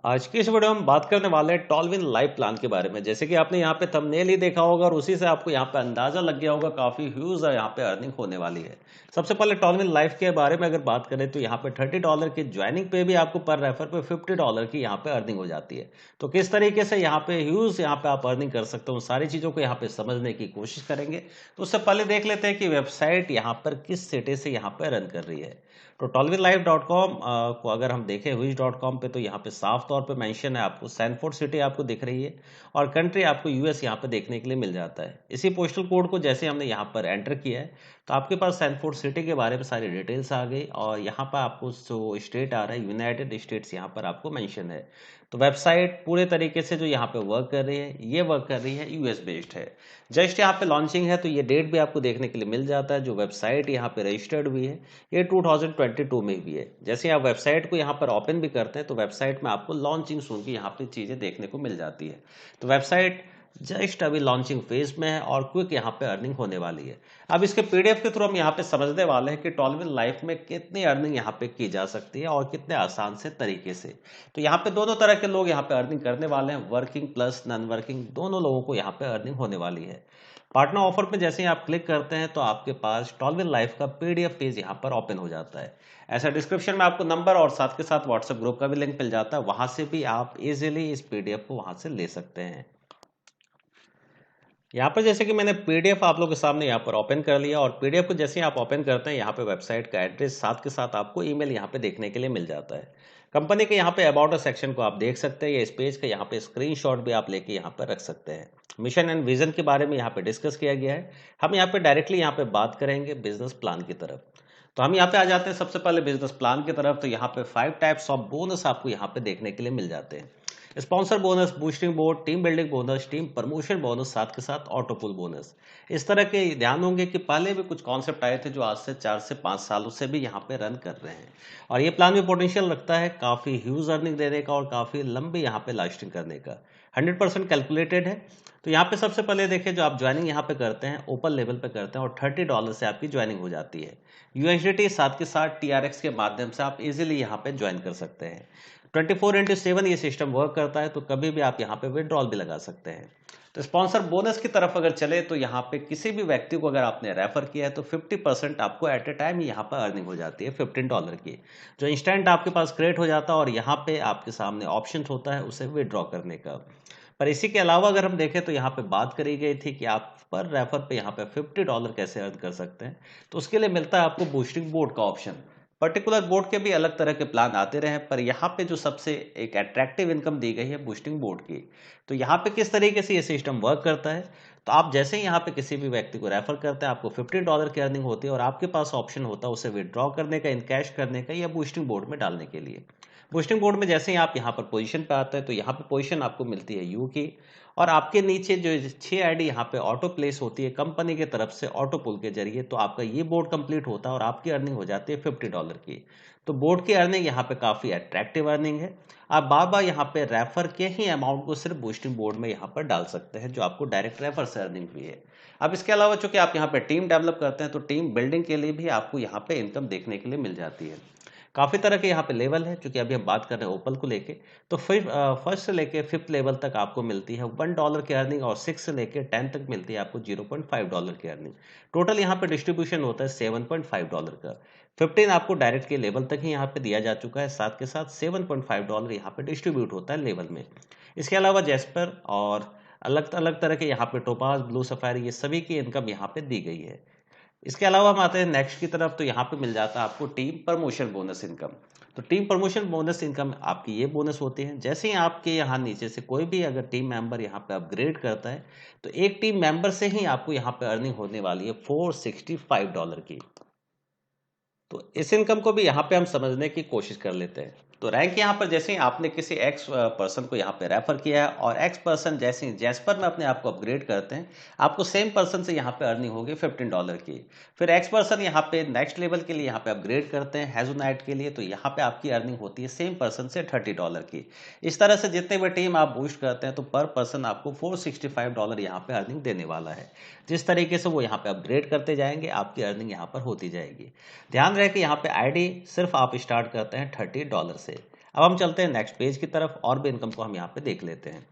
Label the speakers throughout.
Speaker 1: आज की इस वीडियो में हम बात करने वाले हैं टॉलविन लाइव प्लान के बारे में। जैसे कि आपने यहाँ पे थंबनेल ही देखा होगा और उसी से आपको यहाँ पे अंदाजा लग गया होगा काफी ह्यूज यहाँ पे अर्निंग होने वाली है। सबसे पहले टॉलविन लाइव के बारे में अगर बात करें तो यहाँ पे $30 की ज्वाइनिंग पे भी आपको पर रेफर पे $50 की यहाँ पे अर्निंग हो जाती है। तो किस तरीके से यहाँ पे ह्यूज यहाँ पे आप अर्निंग कर सकते हो, उन सारी चीजों को यहाँ पे समझने की कोशिश करेंगे। तो उससे पहले देख लेते हैं कि वेबसाइट यहाँ पर किस सिटी से यहाँ पे रन कर रही है। तो टॉलविनलाइव.com को अगर हम देखें wish.com पे तो यहाँ पे साफ तौर पे मेंशन है, आपको सैनफोर्ड सिटी आपको दिख रही है और कंट्री आपको यूएस यहाँ पे देखने के लिए मिल जाता है। इसी पोस्टल कोड को जैसे हमने यहाँ पर एंटर किया है तो आपके पास सैनफोर्ड सिटी के बारे में सारी डिटेल्स आ गई और यहाँ पर आपको जो स्टेट आ रहा है यूनाइटेड स्टेट्स यहाँ पर आपको मेंशन है। तो वेबसाइट पूरे तरीके से जो यहाँ पे वर्क कर रही है, ये वर्क कर रही है यूएस बेस्ड है। जस्ट यहाँ पे लॉन्चिंग है तो ये डेट भी आपको देखने के लिए मिल जाता है। जो वेबसाइट यहाँ पे रजिस्टर्ड हुई है ये 2022 में भी है। जैसे आप वेबसाइट को यहाँ पर ओपन भी करते हैं तो वेबसाइट में आपको लॉन्चिंग सून की यहाँ पे चीजें देखने को मिल जाती है। तो वेबसाइट जस्ट अभी लॉन्चिंग फेज में है और क्विक यहाँ पे अर्निंग होने वाली है। अब इसके पीडीएफ के थ्रू हम यहाँ पे समझने वाले हैं कि टॉलविन लाइफ में कितनी अर्निंग यहाँ पे की जा सकती है और कितने आसान से तरीके से। तो यहाँ पे दोनों तरह के लोग यहाँ पे अर्निंग करने वाले हैं, वर्किंग प्लस नॉन वर्किंग, दोनों लोगों को यहाँ पे अर्निंग होने वाली है। पार्टनर ऑफर पे जैसे ही आप क्लिक करते हैं तो आपके पास टॉलविन लाइफ का पीडीएफ पेज यहाँ पर ओपन हो जाता है। ऐसा डिस्क्रिप्शन में आपको नंबर और साथ के साथ व्हाट्सएप ग्रुप का भी लिंक मिल जाता है, वहां से भी आप इजीली इस पीडीएफ को वहां से ले सकते हैं। यहाँ पर जैसे कि मैंने पीडीएफ आप लोगों के सामने यहाँ पर ओपन कर लिया और पीडीएफ को जैसे ही आप ओपन करते हैं यहाँ पे वेबसाइट का एड्रेस साथ के साथ आपको ईमेल यहाँ पे देखने के लिए मिल जाता है। कंपनी के यहाँ पे अबाउट सेक्शन को आप देख सकते हैं, या इस पेज का यहाँ पे स्क्रीनशॉट भी आप लेके यहाँ पर रख सकते हैं। मिशन एंड विजन के बारे में यहाँ पे डिस्कस किया गया है। हम यहाँ पे डायरेक्टली यहाँ पे बात करेंगे बिजनेस प्लान की तरफ। तो हम यहाँ पे आ जाते हैं सबसे पहले बिजनेस प्लान की तरफ। तो यहाँ पे 5 टाइप्स ऑफ बोनस आपको यहाँ पे देखने के लिए मिल जाते हैं। Sponsor bonus, boosting board, team building bonus, team promotion bonus, साथ के साथ ऑटो पुल बोनस। इस तरह के ध्यान होंगे कि पहले भी कुछ कॉन्सेप्ट आए थे जो आज से 4 से 5 सालों से भी यहाँ पे रन कर रहे हैं और ये प्लान भी पोटेंशियल रखता है काफी ह्यूज अर्निंग देने का और काफी लंबे यहाँ पे लास्टिंग करने का। 100% कैलकुलेटेड है। तो यहाँ पे सबसे पहले देखिए, जो आप ज्वाइनिंग यहाँ पे करते हैं ओपन लेवल पे करते हैं और $30 से आपकी ज्वाइनिंग हो जाती है। यूएसडीटी साथ के साथ टीआरएक्स के माध्यम से आप इजीली यहाँ पे ज्वाइन कर सकते हैं। 24/7 ये सिस्टम वर्क करता है, तो कभी भी आप यहाँ पे विड्रॉल भी लगा सकते हैं। तो स्पॉन्सर बोनस की तरफ अगर चले तो यहाँ पे किसी भी व्यक्ति को अगर आपने रेफर किया है तो 50% आपको एट ए टाइम यहाँ पर अर्निंग हो जाती है $15 की, जो इंस्टेंट आपके पास क्रिएट हो जाता है और यहाँ पे आपके सामने ऑप्शन होता है उसे विड्रॉ करने का। पर इसी के अलावा अगर हम देखें तो यहाँ पे बात करी गई थी कि आप पर रेफर पे यहाँ पे $50 कैसे अर्न कर सकते हैं। तो उसके लिए मिलता है आपको बूस्टिंग बोर्ड का ऑप्शन। पर्टिकुलर बोर्ड के भी अलग तरह के प्लान आते रहे, पर यहाँ पे जो सबसे एक अट्रैक्टिव इनकम दी गई है बूस्टिंग बोर्ड की। तो यहाँ पे किस तरीके से ये सिस्टम वर्क करता है, तो आप जैसे ही यहाँ पे किसी भी व्यक्ति को रेफर करते हैं आपको $15 की अर्निंग होती है और आपके पास ऑप्शन होता है उसे विड्रॉ करने का, इनकैश करने का या बूस्टिंग बोर्ड में डालने के लिए। बूस्टिंग बोर्ड में जैसे ही आप यहाँ पर पोजीशन पे आते हैं तो यहाँ पे पोजीशन आपको मिलती है यू की और आपके नीचे जो 6 आईडी यहाँ पे ऑटो प्लेस होती है कंपनी की तरफ से ऑटो पुल के जरिए, तो आपका ये बोर्ड कंप्लीट होता है और आपकी अर्निंग हो जाती है $50 की। तो बोर्ड की अर्निंग यहाँ पे काफी अट्रैक्टिव अर्निंग है। आप बार बार यहाँ पे रेफर के ही अमाउंट को सिर्फ बूस्टिंग बोर्ड में यहाँ पर डाल सकते हैं, जो आपको डायरेक्ट रेफर से अर्निंग भी है। अब इसके अलावा चूंकि आप यहाँ पे टीम डेवलप करते हैं तो टीम बिल्डिंग के लिए भी आपको यहाँ पे इनकम देखने के लिए मिल जाती है। काफी तरह के यहाँ पे लेवल है, क्योंकि अभी हम बात कर रहे हैं ओपल को लेके। तो फिर फर्स्ट से लेके 5th लेवल तक आपको मिलती है $1 की अर्निंग और 6 से लेके 10 तक मिलती है आपको $0.5 की अर्निंग। टोटल यहाँ पे डिस्ट्रीब्यूशन होता है $7.5 का। 15 आपको डायरेक्ट के लेवल तक ही यहाँ पे दिया जा चुका है, साथ के साथ $7.5 यहाँ पे डिस्ट्रीब्यूट होता है लेवल में। इसके अलावा जेस्पर और अलग अलग तरह के यहाँ पे टोपाज, ब्लू सफारी, ये सभी की इनकम यहाँ पे दी गई है। इसके अलावा हम आते हैं नेक्स्ट की तरफ। तो यहाँ पे मिल जाता है आपको टीम प्रमोशन बोनस इनकम। तो टीम प्रमोशन बोनस इनकम आपकी ये बोनस होती है, जैसे ही आपके यहाँ नीचे से कोई भी अगर टीम मेंबर यहाँ पे अपग्रेड करता है तो एक टीम मेंबर से ही आपको यहाँ पे अर्निंग होने वाली है $465 की। तो इस इनकम को भी यहाँ पे हम समझने की कोशिश कर लेते हैं। तो रैंक यहाँ पर जैसे ही आपने किसी एक्स पर्सन को यहाँ पे रेफर किया है और एक्स पर्सन जैसे ही जैस्पर में अपने आप को अपग्रेड करते हैं, आपको सेम पर्सन से यहाँ पे अर्निंग होगी $15 की। फिर एक्स पर्सन यहाँ पे नेक्स्ट लेवल के लिए यहाँ पे अपग्रेड करते हैं हेजोनाइट के लिए, तो यहाँ पे आपकी अर्निंग होती है सेम पर्सन से $30 की। इस तरह से जितने भी टीम आप बूस्ट करते हैं तो पर पर्सन आपको $465 यहाँ पे अर्निंग देने वाला है। जिस तरीके से वो यहाँ पे अपग्रेड करते जाएंगे आपकी अर्निंग यहाँ पर होती जाएगी। ध्यान रहे कि यहाँ पे आईडी सिर्फ आप स्टार्ट करते हैं $30 से। अब हम चलते हैं नेक्स्ट पेज की तरफ और भी इनकम को हम यहाँ पे देख लेते हैं।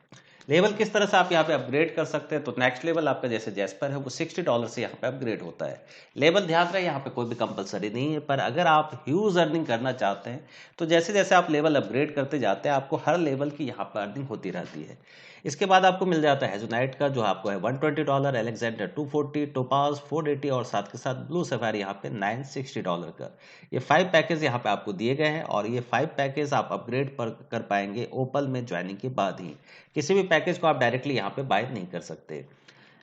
Speaker 1: लेवल किस तरह से आप यहाँ पे अपग्रेड कर सकते हैं। तो नेक्स्ट लेवल आपका जैसे जैस्पर है वो $60 से यहाँ पे अपग्रेड होता है। लेवल ध्यान रहे यहाँ पे कोई भी कंपलसरी नहीं है, पर अगर आप ह्यूज अर्निंग करना चाहते हैं तो जैसे जैसे आप लेवल अपग्रेड करते जाते हैं आपको हर लेवल की यहाँ पर अर्निंग होती रहती है। इसके बाद आपको मिल जाता है हेजोनाइट का जो आपको है $120, अलेक्जेंडर 240, टोपाज 480 और साथ के साथ ब्लू सफायर यहाँ पे $960 का। ये 5 पैकेज यहाँ पे आपको दिए गए हैं और ये 5 पैकेज आप अपग्रेड कर पाएंगे ओपल में ज्वाइनिंग के बाद ही। किसी भी पैकेज को आप डायरेक्टली यहाँ पे बाय नहीं कर सकते।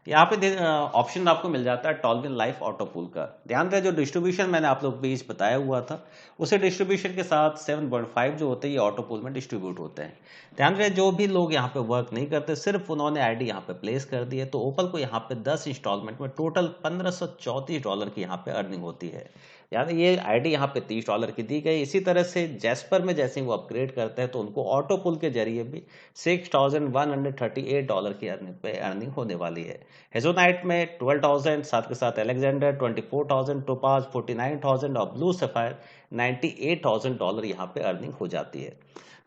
Speaker 1: यहाँ पे ऑप्शन आपको मिल जाता है टॉलविन लाइफ ऑटो पूल का। ध्यान रहे जो डिस्ट्रीब्यूशन मैंने आप लोग बीच बताया हुआ था उसे डिस्ट्रीब्यूशन के साथ 7.5 जो होते हैं ये ऑटो पूल में डिस्ट्रीब्यूट होते हैं। ध्यान रहे जो भी लोग यहाँ पे वर्क नहीं करते सिर्फ उन्होंने आईडी यहाँ पे प्लेस कर दी है तो ओपल को यहाँ पे 10 इंस्टॉलमेंट में टोटल $1534 की यहाँ पे अर्निंग होती है। यानी ये आईडी यहाँ पे $30 की दी गई। इसी तरह से जैस्पर में जैसे वो अपग्रेड करते हैं तो उनको ऑटो पुल के जरिए भी $6138 की अर्निंग होने वाली है। हेजोनाइट में 12,000, साथ के साथ अलेक्जेंडर 24,000, टोपाज 49,000 और ब्लू सफायर $98,000 यहाँ पे अर्निंग हो जाती है।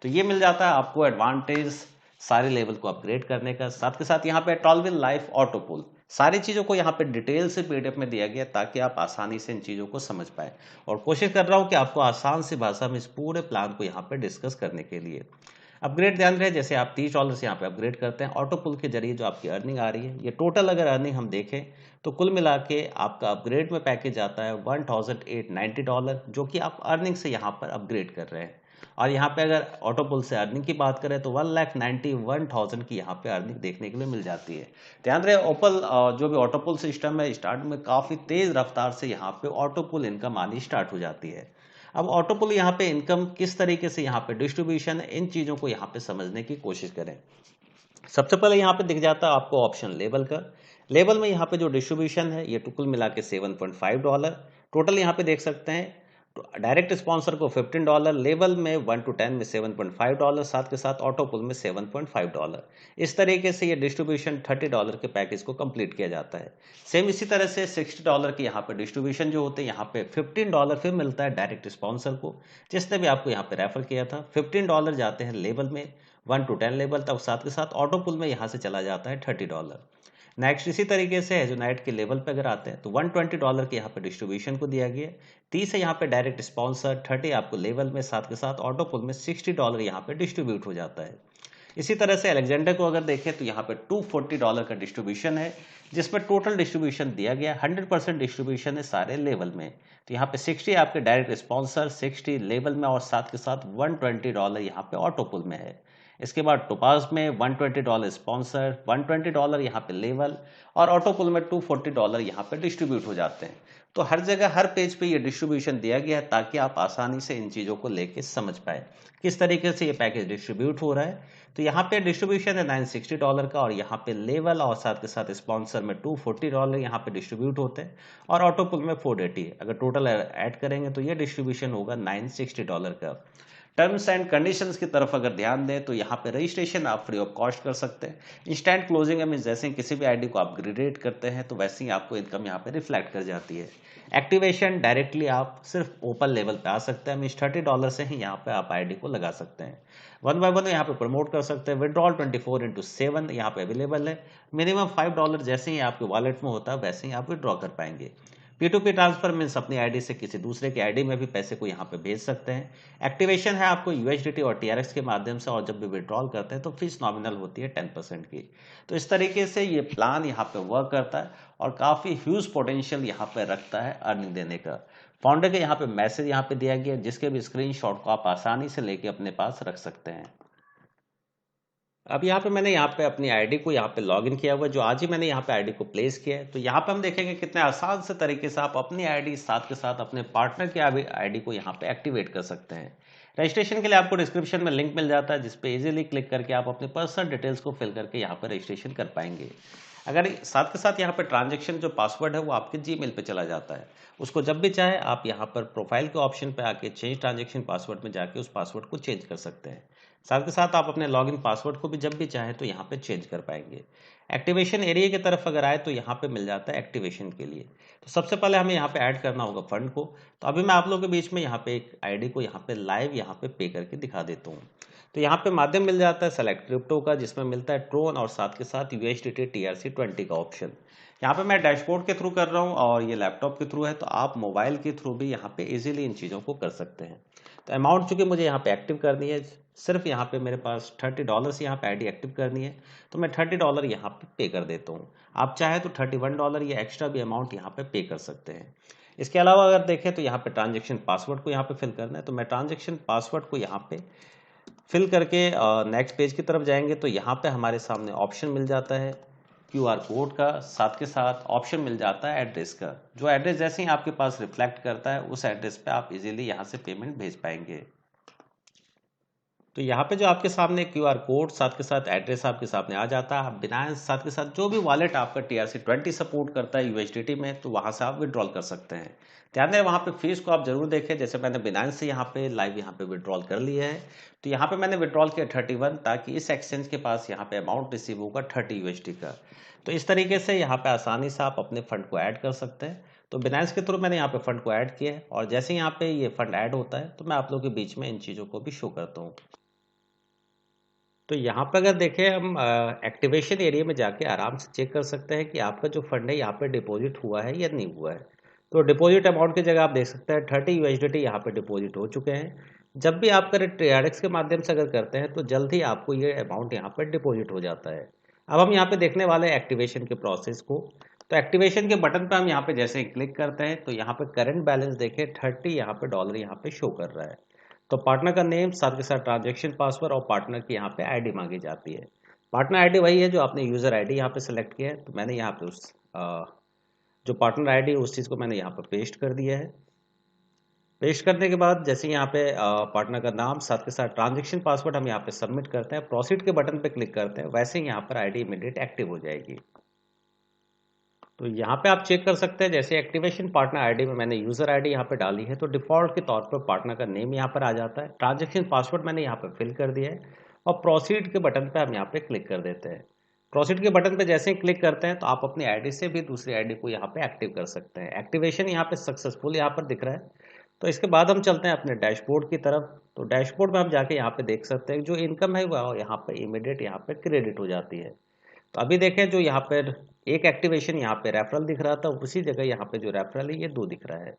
Speaker 1: तो ये मिल जाता है आपको एडवांटेज सारे लेवल को अपग्रेड करने का। साथ के साथ यहाँ पे टॉलविन लाइफ ऑटो पुल सारी चीज़ों को यहाँ पे डिटेल से पीडीएफ में दिया गया ताकि आप आसानी से इन चीज़ों को समझ पाए और कोशिश कर रहा हूँ कि आपको आसान सी भाषा में इस पूरे प्लान को यहाँ पे डिस्कस करने के लिए। अपग्रेड ध्यान रहे जैसे आप $30 से यहाँ पे अपग्रेड करते हैं ऑटो पुल के जरिए जो आपकी अर्निंग आ रही है ये टोटल अगर अर्निंग हम देखें तो कुल मिला के आपका अपग्रेड में पैकेज आता है $1,890 जो कि आप अर्निंग से यहाँ पर अपग्रेड कर रहे हैं। और यहाँ पे अगर ऑटो पुल से अर्निंग की बात करें तो 1,91,000 की यहाँ पे अर्निंग देखने के लिए मिल जाती है। ध्यान रहे ओपल जो भी ऑटो पुल सिस्टम है स्टार्ट में काफ़ी तेज़ रफ्तार से यहाँ पे ऑटो पुल इनकम आनी स्टार्ट हो जाती है। अब ऑटो पुल यहाँ पे इनकम किस तरीके से यहाँ पे डिस्ट्रीब्यूशन इन चीज़ों को यहाँ पे समझने की कोशिश करें। सबसे पहले यहाँ पे दिख जाता है आपको ऑप्शन लेवल का। लेवल में यहाँ पे जो डिस्ट्रीब्यूशन है ये कुल मिला के $7.5 टोटल यहाँ पे देख सकते हैं। डायरेक्ट स्पॉन्सर को $15, लेवल में 1 to 10 में $7.5, साथ के साथ ऑटो पुल में $7.5। इस तरीके से ये डिस्ट्रीब्यूशन $30 के पैकेज को कंप्लीट किया जाता है। सेम इसी तरह से $60 की यहाँ पे डिस्ट्रीब्यूशन जो होते हैं यहाँ पे $15 फिर मिलता है डायरेक्ट स्पॉन्सर को जिसने भी आपको यहाँ पे रेफर किया था। $15 जाते हैं लेवल में 1 to 10 लेवल तक, साथ के साथ ऑटो पुल में यहाँ से चला जाता है $30। नेक्स्ट इसी तरीके से हेजोनाइट के लेवल पे अगर आते हैं तो $120 के यहाँ पे डिस्ट्रीब्यूशन को दिया गया। 30 है यहाँ पे डायरेक्ट स्पॉन्सर, 30 आपको लेवल में, साथ के साथ ऑटो पुल में $60 यहाँ पे डिस्ट्रीब्यूट हो जाता है। इसी तरह से अलेक्जेंडर को अगर देखें तो यहाँ पे $240 का डिस्ट्रीब्यूशन है जिसमें टोटल डिस्ट्रीब्यूशन दिया गया 100% डिस्ट्रीब्यूशन है सारे लेवल में। तो यहाँ पे 60 आपके डायरेक्ट स्पॉन्सर, 60 लेवल में और साथ के साथ $120 यहाँ पे ऑटो पुल में है। इसके बाद टोपाज में $120 स्पॉन्सर, $120 यहाँ पे लेवल और ऑटो पुल में $240 यहाँ पे डिस्ट्रीब्यूट हो जाते हैं। तो हर जगह हर पेज पे ये डिस्ट्रीब्यूशन दिया गया है ताकि आप आसानी से इन चीज़ों को लेके समझ पाए किस तरीके से ये पैकेज डिस्ट्रीब्यूट हो रहा है। तो यहाँ पे डिस्ट्रीब्यूशन है $960 का और यहाँ पे लेवल और साथ के साथ स्पॉन्सर में $240 यहाँ पे डिस्ट्रीब्यूट होते हैं और ऑटो पुल में 480। अगर टोटल ऐड करेंगे तो ये डिस्ट्रीब्यूशन होगा $960 का। टर्म्स एंड कंडीशंस की तरफ अगर ध्यान दें तो यहाँ पे रजिस्ट्रेशन आप फ्री ऑफ कॉस्ट कर सकते हैं। इंस्टेंट क्लोजिंग में जैसे ही किसी भी आईडी को आप अपग्रेड करते हैं तो वैसे ही आपको इनकम यहाँ पे रिफ्लेक्ट कर जाती है। एक्टिवेशन डायरेक्टली आप सिर्फ ओपन लेवल पे आ सकते हैं, मीन्स $30 से ही यहाँ पे आप आईडी को लगा सकते हैं। 1 by 1 यहाँ पे प्रमोट कर सकते हैं। विड्रॉल 24/7 यहाँ पे अवेलेबल है। मिनिमम $5 जैसे ही आपके वॉलेट में होता है वैसे ही आप विड्रॉ कर पाएंगे। P2P ट्रांसफर मीन्स अपनी आईडी से किसी दूसरे की आईडी में भी पैसे को यहाँ पे भेज सकते हैं। एक्टिवेशन है आपको USDT और TRX के माध्यम से और जब भी विड्रॉल करते हैं तो फीस नॉमिनल होती है 10% की। तो इस तरीके से ये प्लान यहाँ पे वर्क करता है और काफ़ी ह्यूज पोटेंशियल यहाँ पे रखता है अर्निंग देने का। फाउंडर के यहाँ पे मैसेज यहाँ पे दिया गया जिसके भी स्क्रीनशॉट को आप आसानी से लेके अपने पास रख सकते हैं। अब यहाँ पे मैंने यहाँ पे अपनी आईडी को यहाँ पे लॉगिन किया हुआ है, जो आज ही मैंने यहाँ पे आईडी को प्लेस किया है। तो यहाँ पे हम देखेंगे कितने आसान से तरीके से आप अपनी आईडी साथ के साथ अपने पार्टनर की आईडी को यहाँ पे एक्टिवेट कर सकते हैं। रजिस्ट्रेशन के लिए आपको डिस्क्रिप्शन में लिंक मिल जाता है जिस पे इजीली क्लिक करके आप अपने पर्सनल डिटेल्स को फिल करके यहाँ पे रजिस्ट्रेशन कर पाएंगे। अगर साथ के साथ यहाँ पे ट्रांजेक्शन जो पासवर्ड है वो आपके जीमेल पे चला जाता है। उसको जब भी चाहे आप यहाँ पर प्रोफाइल के ऑप्शन पे आके चेंज ट्रांजेक्शन पासवर्ड में जाके उस पासवर्ड को चेंज कर सकते हैं। साथ के साथ आप अपने लॉगिन पासवर्ड को भी जब भी चाहे तो यहाँ पे चेंज कर पाएंगे। एक्टिवेशन एरिया की तरफ अगर आए तो यहाँ पे मिल जाता है एक्टिवेशन के लिए। तो सबसे पहले हमें यहाँ पे ऐड करना होगा फंड को। तो अभी मैं आप लोगों के बीच में यहाँ पे एक आईडी को यहाँ पे लाइव यहाँ पे पे करके दिखा देता हूँ। तो यहाँ पे माध्यम मिल जाता है सेलेक्ट क्रिप्टो का, जिसमें मिलता है ट्रोन और साथ के साथ USDT TRC20 का ऑप्शन। यहाँ पे मैं डैशबोर्ड के थ्रू कर रहा हूँ और ये लैपटॉप के थ्रू है, तो आप मोबाइल के थ्रू भी यहाँ पे इजीली इन चीज़ों को कर सकते हैं। तो अमाउंट चूंकि मुझे यहाँ पे एक्टिव करनी है, सिर्फ यहाँ पे मेरे पास $30 यहाँ पे आईडी एक्टिव करनी है, तो मैं $30 यहाँ पे कर देता हूँ। आप चाहे तो $31 या एक्स्ट्रा भी अमाउंट यहाँ पे कर सकते हैं। इसके अलावा अगर देखें तो यहाँ पे ट्रांजेक्शन पासवर्ड को यहाँ पे फिल करना है, तो मैं ट्रांजेक्शन पासवर्ड को यहाँ पे फिल करके नेक्स्ट पेज की तरफ जाएंगे तो यहाँ पे हमारे सामने ऑप्शन मिल जाता है QR कोड का, साथ के साथ ऑप्शन मिल जाता है एड्रेस का। जो एड्रेस जैसे ही आपके पास रिफ्लेक्ट करता है उस एड्रेस पे आप इजीली यहाँ से पेमेंट भेज पाएंगे। तो यहाँ पे जो आपके सामने QR कोड साथ के साथ एड्रेस आपके सामने आ जाता है, आप बिनांस साथ के साथ जो भी वॉलेट आपका TRC20 सपोर्ट करता है USDT में, तो वहाँ से आप विड्रॉल कर सकते हैं। ध्यान दें वहाँ पे फीस को आप जरूर देखें। जैसे मैंने बिनांस से यहाँ पे लाइव यहाँ पे विड्रॉल कर लिया है, तो यहाँ पे मैंने विड्रॉल किया 31, ताकि इस एक्सचेंज के पास यहाँ पे अमाउंट रिसीव होगा 30 USD का। तो इस तरीके से यहाँ पे आसानी से आप अपने फंड को ऐड कर सकते हैं। तो बिनांस के थ्रू मैंने यहाँ पे फंड को ऐड किया है, और जैसे यहाँ पे ये फंड ऐड होता है तो मैं आप लोगों के बीच में इन चीज़ों को भी शो करता हूँ। तो यहाँ पे अगर देखें हम एक्टिवेशन एरिया में जाके आराम से चेक कर सकते हैं कि आपका जो फंड है यहाँ पे डिपॉजिट हुआ है या नहीं हुआ है। तो डिपॉजिट अमाउंट की जगह आप देख सकते हैं 30 USDT यहाँ पे डिपॉजिट हो चुके हैं। जब भी आप करें TRX के माध्यम से अगर करते हैं तो जल्द ही आपको ये अमाउंट यहाँ पर डिपॉजिट हो जाता है। अब हम यहाँ पे देखने वाले हैं एक्टिवेशन के प्रोसेस को। तो एक्टिवेशन के बटन पे हम यहाँ पे जैसे ही क्लिक करते हैं तो यहाँ पे करंट बैलेंस देखें 30 यहाँ पे डॉलर यहाँ पे शो कर रहा है। तो पार्टनर का नेम साथ के साथ ट्रांजेक्शन पासवर्ड और पार्टनर की यहाँ पे आईडी मांगी जाती है। पार्टनर आईडी वही है जो आपने यूजर आईडी यहाँ पे सेलेक्ट किया है। तो मैंने यहाँ पे उस जो पार्टनर आईडी उस चीज़ को मैंने यहाँ पे पेस्ट कर दिया है। पेस्ट करने के बाद जैसे यहाँ पे पार्टनर का नाम साथ के साथ ट्रांजेक्शन पासवर्ड हम यहाँ पे सबमिट करते हैं, प्रोसीड के बटन पे क्लिक करते हैं, वैसे ही यहाँ पर आईडी इमीडिएट एक्टिव हो जाएगी। तो यहाँ पे आप चेक कर सकते हैं जैसे एक्टिवेशन पार्टनर आईडी में मैंने यूजर आईडी यहाँ पे डाली है, तो डिफॉल्ट के तौर पर पार्टनर का नेम यहाँ पर आ जाता है। ट्रांजेक्शन पासवर्ड मैंने यहाँ पे फिल कर दिया है और प्रोसीड के बटन पे हम यहाँ पे क्लिक कर देते हैं। प्रोसीड के बटन पे जैसे ही क्लिक करते हैं तो आप अपनी आईडी से भी दूसरी आईडी को यहाँ पे एक्टिव कर सकते हैं। एक्टिवेशन यहाँ पे सक्सेसफुल यहाँ पर दिख रहा है। तो इसके बाद हम चलते हैं अपने डैशबोर्ड की तरफ। तो डैशबोर्ड में हम जाके यहाँ पे देख सकते हैं जो इनकम है वह यहाँ पे इमीडिएट यहाँ पे क्रेडिट हो जाती है। तो अभी देखें जो यहाँ पर एक एक्टिवेशन यहाँ पे रेफरल दिख रहा था, उसी जगह यहाँ पे जो रेफरल है ये 2 दिख रहा है।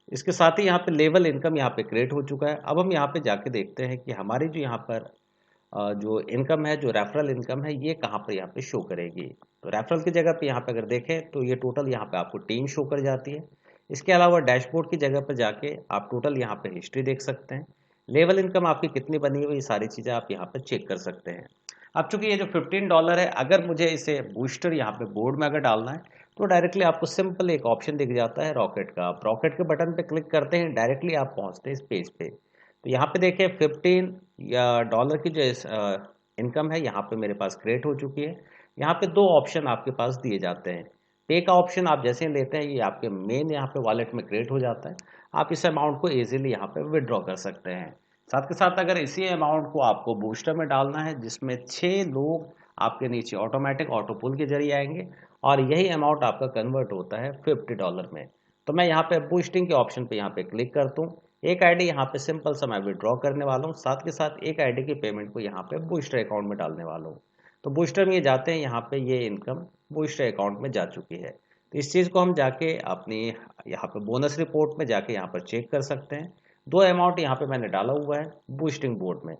Speaker 1: इसके साथ ही यहाँ पे लेवल इनकम यहाँ पे क्रिएट हो चुका है। अब हम यहाँ पे जाके देखते हैं कि हमारी जो यहाँ पर जो इनकम है, जो रेफरल इनकम है, ये कहाँ पर यहाँ पे शो करेगी। तो रेफरल की जगह पे यहाँ पे अगर देखें तो ये टोटल यहाँ पे आपको टीम शो कर जाती है। इसके अलावा डैशबोर्ड की जगह पर जाके आप टोटल यहाँ पे हिस्ट्री देख सकते हैं। लेवल इनकम आपकी कितनी बनी हुई, ये सारी चीज़ें आप यहाँ पे चेक कर सकते हैं। अब चूंकि ये जो $15 है, अगर मुझे इसे बूस्टर यहाँ पे बोर्ड में अगर डालना है तो डायरेक्टली आपको सिंपल एक ऑप्शन दिख जाता है रॉकेट का। आप रॉकेट के बटन पे क्लिक करते हैं, डायरेक्टली आप पहुँचते हैं इस पेज पे। तो यहाँ पे देखिए $15 की जो इनकम है यहाँ पे मेरे पास क्रिएट हो चुकी है। यहाँ पे 2 ऑप्शन आपके पास दिए जाते हैं। पे का ऑप्शन आप जैसे ही लेते हैं ये आपके मेन यहाँ पे वॉलेट में क्रिएट हो जाता है। आप इस अमाउंट को इजीली यहाँ पे विड्रॉ कर सकते हैं। साथ के साथ अगर इसी अमाउंट को आपको बूस्टर में डालना है, जिसमें 6 लोग आपके नीचे ऑटोमेटिक ऑटो पुल के जरिए आएंगे और यही अमाउंट आपका कन्वर्ट होता है $50 में। तो मैं यहाँ पे बूस्टिंग के ऑप्शन पे यहाँ पे क्लिक करता हूँ। एक आईडी यहाँ पे सिंपल सा मैं विड्रॉ करने वाला हूँ, साथ के साथ एक आईडी की पेमेंट को यहाँ पे बूस्टर अकाउंट में डालने वाला हूँ। तो बूस्टर में ये जाते हैं, यहाँ पे ये इनकम बूस्टर अकाउंट में जा चुकी है। तो इस चीज़ को हम जाके अपनी यहाँ पे बोनस रिपोर्ट में जाके यहाँ पर चेक कर सकते हैं। 2 अमाउंट यहाँ पे मैंने डाला हुआ है बूस्टिंग बोर्ड में।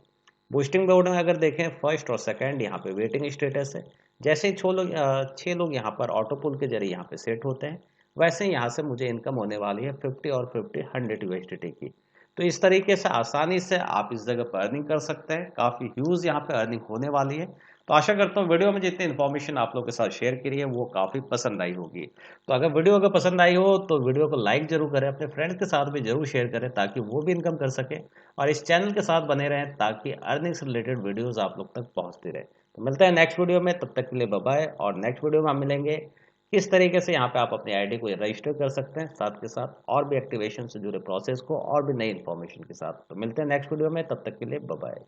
Speaker 1: बूस्टिंग बोर्ड में अगर देखें फर्स्ट और सेकंड यहाँ पे वेटिंग स्टेटस है। जैसे ही 6 लोग यहाँ पर ऑटो पुल के जरिए यहाँ पे सेट होते हैं, वैसे ही यहाँ से मुझे इनकम होने वाली है 50 और 50 100 USDT की। तो इस तरीके से आसानी से आप इस जगह पर अर्निंग कर सकते हैं। काफ़ी ह्यूज यहाँ पे अर्निंग होने वाली है। तो आशा करता हूँ वीडियो में जितनी इन्फॉर्मेशन आप लोग के साथ शेयर करी है वो काफ़ी पसंद आई होगी। तो अगर वीडियो पसंद आई हो तो वीडियो को लाइक जरूर करें, अपने फ्रेंड्स के साथ भी जरूर शेयर करें ताकि वो भी इनकम कर सके, और इस चैनल के साथ बने रहें ताकि अर्निंग से रिलेटेड वीडियोज़ आप लोग तक पहुँचती रहे। तो मिलते हैं नेक्स्ट वीडियो में, तब तक के लिए बाय बाय। और नेक्स्ट वीडियो में हम मिलेंगे किस तरीके से यहाँ पे आप अपनी आईडी को रजिस्टर कर सकते हैं, साथ के साथ और भी एक्टिवेशन से जुड़े प्रोसेस को और भी नई इन्फॉर्मेशन के साथ। तो मिलते हैं नेक्स्ट वीडियो में, तब तक के लिए बाय बाय।